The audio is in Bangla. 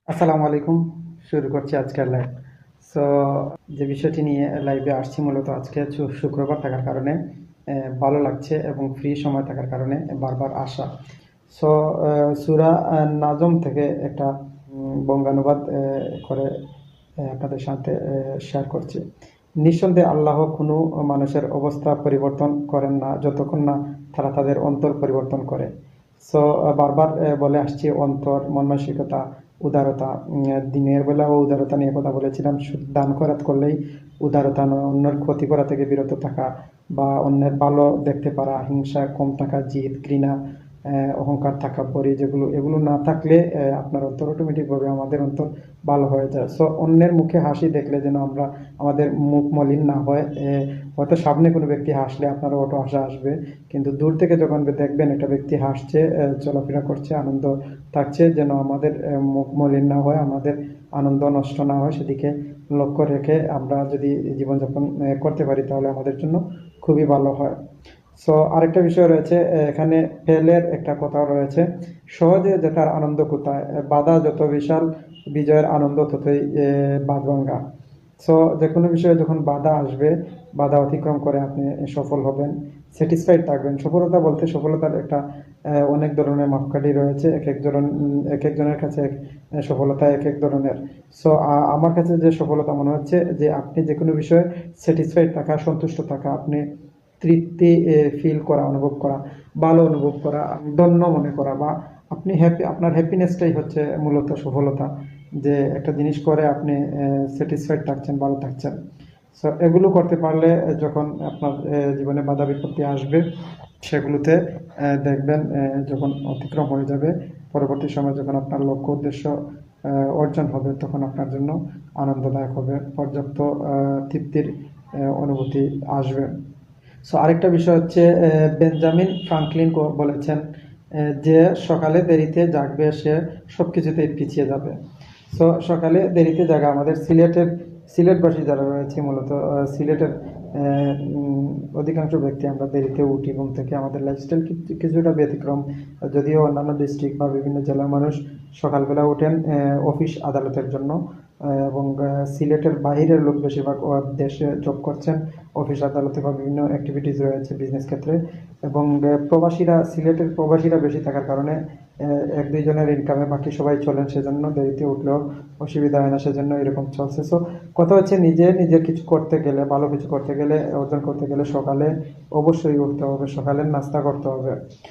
আসসালামু আলাইকুম। শুরু করছি আজকের লাইভ। সো যে বিষয়টি নিয়ে লাইভে আসছি মূলত আজকে শুক্রবার থাকার কারণে ভালো লাগছে এবং ফ্রি সময় থাকার কারণে বারবার আসা। সো সূরা নাজম থেকে একটা বঙ্গানুবাদ করে আপনাদের সাথে শেয়ার করছি। নিঃসন্দেহে আল্লাহ কোনো মানুষের অবস্থা পরিবর্তন করেন না যতক্ষণ না তারা তাদের অন্তর পরিবর্তন করে। সো বারবার বলে আসছি অন্তর, মন মানসিকতা, উদারতা। দিনের বেলাও উদারতা নিয়ে কথা বলেছিলাম। শুধু দান খয়রাত করলেই উদারতা নয়, অন্যের ক্ষতি করা থেকে বিরত থাকা বা অন্যের ভালো দেখতে পারা, হিংসা কম থাকা, জিদ, ঘৃণা, অহংকার, থাকাব্বরি এগুলো না থাকলে আপনার অন্তর অটোমেটিকভাবে আমাদের অন্তর ভালো হয়ে যায়। সো অন্যের মুখে হাসি দেখলে যেন আমাদের মুখ মলিন না হয়। হয়তো সামনে কোনো ব্যক্তি হাসলে আপনারও অটো হাসা আসবে, কিন্তু দূর থেকে যখন দেখবেন একটা ব্যক্তি হাসছে, চলাফেরা করছে, আনন্দ থাকছে, যেন আমাদের মুখ মলিন না হয়, আমাদের আনন্দ নষ্ট না হয়, সেদিকে লক্ষ্য রেখে আমরা যদি জীবনযাপন করতে পারি তাহলে আমাদের জন্য খুবই ভালো হয়। সো আরেকটা বিষয় রয়েছে, এখানে ফেলের একটা কথা রয়েছে, সহজে জেতার আনন্দ কোথায়, বাধা যত বিশাল বিজয়ের আনন্দ ততই বাঁধভাঙ্গা। সো যে কোনো বিষয়ে যখন বাধা আসবে, বাধা অতিক্রম করে আপনি সফল হবেন, স্যাটিসফাইড থাকবেন। সফলতা বলতে সফলতার একটা অনেক ধরনের মাপকাঠি রয়েছে, এক একজনের কাছে সফলতা এক এক ধরনের। সো আমার কাছে যে সফলতা মনে হচ্ছে যে আপনি যে কোনো বিষয়ে স্যাটিসফাইড থাকা, সন্তুষ্ট থাকা, আপনি তৃপ্তি ফিল করা, অনুভব করা, ভালো অনুভব করা, ধন্য মনে করা, বা আপনি হ্যাপি, আপনার হ্যাপিনেসটাই হচ্ছে মূলত সফলতা। যে একটা জিনিস করে আপনি স্যাটিসফাইড থাকছেন, ভালো থাকছেন। সো এগুলো করতে পারলে যখন আপনার জীবনে বাধা বিপত্তি আসবে, সেগুলোতে দেখবেন যখন অতিক্রম হয়ে যাবে, পরবর্তী সময় যখন আপনার লক্ষ্য উদ্দেশ্য অর্জন হবে, তখন আপনার জন্য আনন্দদায়ক হবে, পর্যাপ্ত তৃপ্তির অনুভূতি আসবে। সো আরেকটা বিষয় হচ্ছে, বেঞ্জামিন ফ্রাঙ্কলিন বলেছেন যে সকালে দেরিতে জাগবে সে সব কিছুতেই পিছিয়ে যাবে। সো সকালে দেরিতে জাগা, আমাদের সিলেটবাসী যারা রয়েছে মূলত সিলেটের অধিকাংশ ব্যক্তি আমরা দেরিতে উঠি ঘুম থেকে, আমাদের লাইফস্টাইল কিছুটা ব্যতিক্রম। যদিও অন্যান্য ডিস্ট্রিক্ট বা বিভিন্ন জেলার মানুষ সকালবেলা ওঠেন অফিস আদালতের জন্য, এবং সিলেটের বাইরের লোক বেশিরভাগ দেশে জব করছেন, অফিস আদালতে বা বিভিন্ন অ্যাক্টিভিটিস রয়েছে বিজনেস ক্ষেত্রে। এবং সিলেটের প্রবাসীরা বেশি থাকার কারণে এক দুইজনের ইনকামে বাকি সবাই চলেন, সেজন্য দেরিতে উঠলেও অসুবিধা হয় না, সেজন্য এরকম চলছে। সো কথা হচ্ছে, নিজের কিছু করতে গেলে, ভালো কিছু করতে গেলে, অর্জন করতে গেলে সকালে অবশ্যই উঠতে হবে, সকালের নাস্তা করতে হবে।